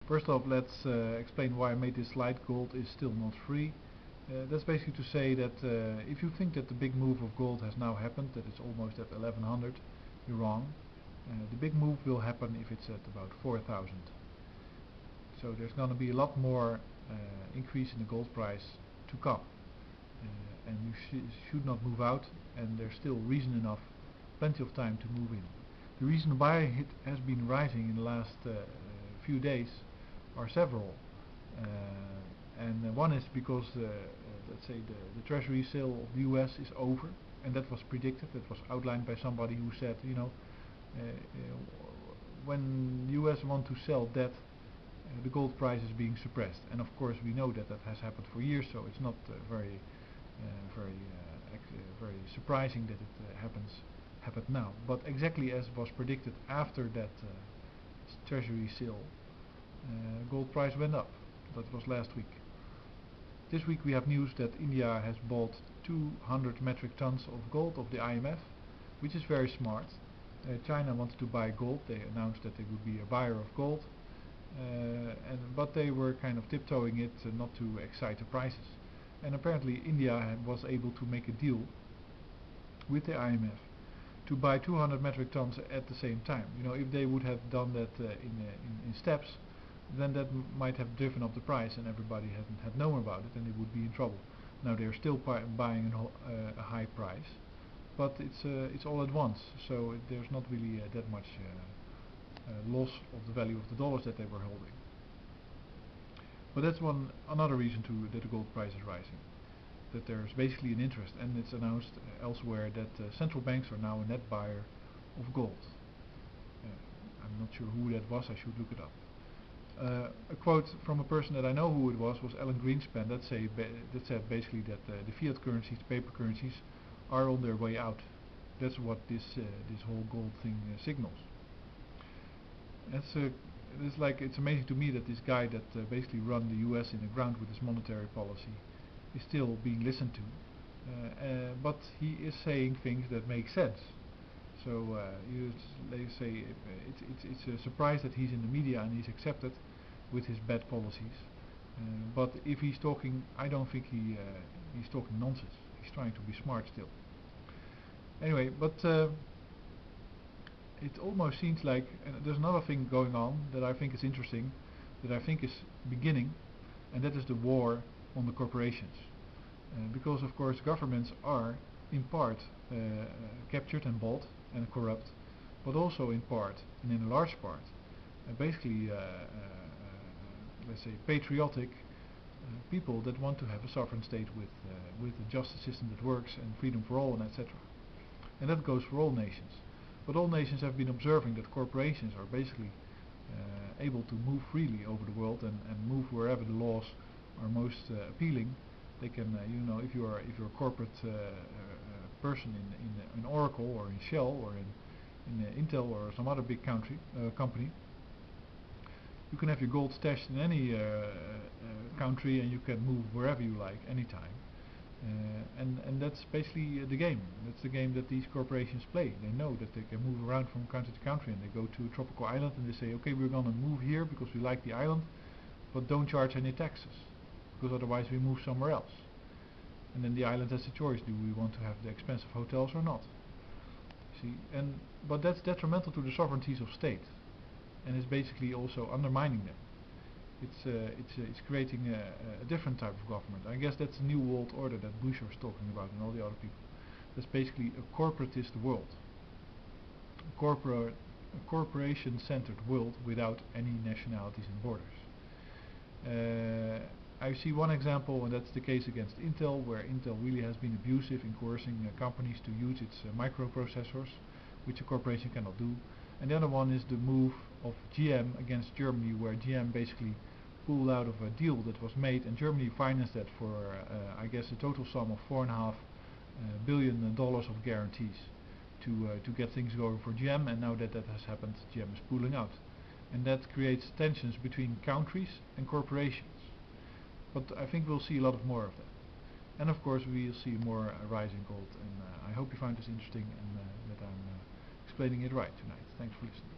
First off, let's explain why I made this slide. Gold is still not free. That's basically to say that if you think that the big move of gold has now happened, that it's almost at 1100, you're wrong. The big move will happen if it's at about 4000. So there's going to be a lot more increase in the gold price to come. And you should not move out, and there's still reason enough, plenty of time to move in. The reason why it has been rising in the last few days are several. And one is because let's say the treasury sale of the US is over, and that was predicted, that was outlined by somebody who said, when US want to sell debt, the gold price is being suppressed. And of course we know that that has happened for years, so it's not very surprising that it happened now. But exactly as was predicted after that treasury sale, gold price went up. That was last week. This week we have news that India has bought 200 metric tons of gold of the IMF, which is very smart. China wanted to buy gold. They announced that they would be a buyer of gold, but they were kind of tiptoeing it not to excite the prices. And apparently India was able to make a deal with the IMF to buy 200 metric tons at the same time. If they would have done that in steps, then that might have driven up the price and everybody had known about it, and they would be in trouble. Now they're still buying a high price, but it's all at once, so there's not really that much loss of the value of the dollars that they were holding. But that's another reason that the gold price is rising, that there's basically an interest, and it's announced elsewhere that central banks are now a net buyer of gold. I'm not sure who that was, I should look it up. A quote from a person that I know who it was Alan Greenspan, that said basically that the fiat currencies, the paper currencies, are on their way out. That's what this whole gold thing signals. It's amazing to me that this guy that basically run the US in the ground with his monetary policy is still being listened to, but he is saying things that make sense. So they say it's a surprise that he's in the media and he's accepted with his bad policies. But if he's talking, I don't think he's talking nonsense. He's trying to be smart still. Anyway, but it almost seems like there's another thing going on that I think is interesting, that I think is beginning, and that is the war on the corporations. Because of course governments are in part captured and bought and corrupt, but also in part, and in a large part, basically let's say patriotic people that want to have a sovereign state with a justice system that works and freedom for all, and etc. And that goes for all nations. But all nations have been observing that corporations are basically able to move freely over the world and move wherever the laws are most appealing. They can, if you're a corporate person in Oracle or in Shell or in Intel or some other big company, you can have your gold stashed in any country, and you can move wherever you like, anytime. And that's basically the game. That's the game that these corporations play. They know that they can move around from country to country, and they go to a tropical island and they say, okay, we're going to move here because we like the island, but don't charge any taxes, because otherwise we move somewhere else. And then the island has a choice: do we want to have the expensive hotels or not? See, but that's detrimental to the sovereignties of state, and it's basically also undermining them. It's creating a different type of government. I guess that's the new world order that Bush was talking about, and all the other people. That's basically a corporatist world, a corporation-centered world without any nationalities and borders. I see one example, and that's the case against Intel, where Intel really has been abusive in coercing companies to use its microprocessors, which a corporation cannot do. And the other one is the move of GM against Germany, where GM basically pulled out of a deal that was made, and Germany financed that for, I guess, a total sum of $4.5 billion of guarantees to get things going for GM. And now that has happened, GM is pulling out, and that creates tensions between countries and corporations. But I think we'll see a lot more of that, and of course we'll see more rising gold. And I hope you found this interesting, and that I'm explaining it right tonight. Thanks for listening.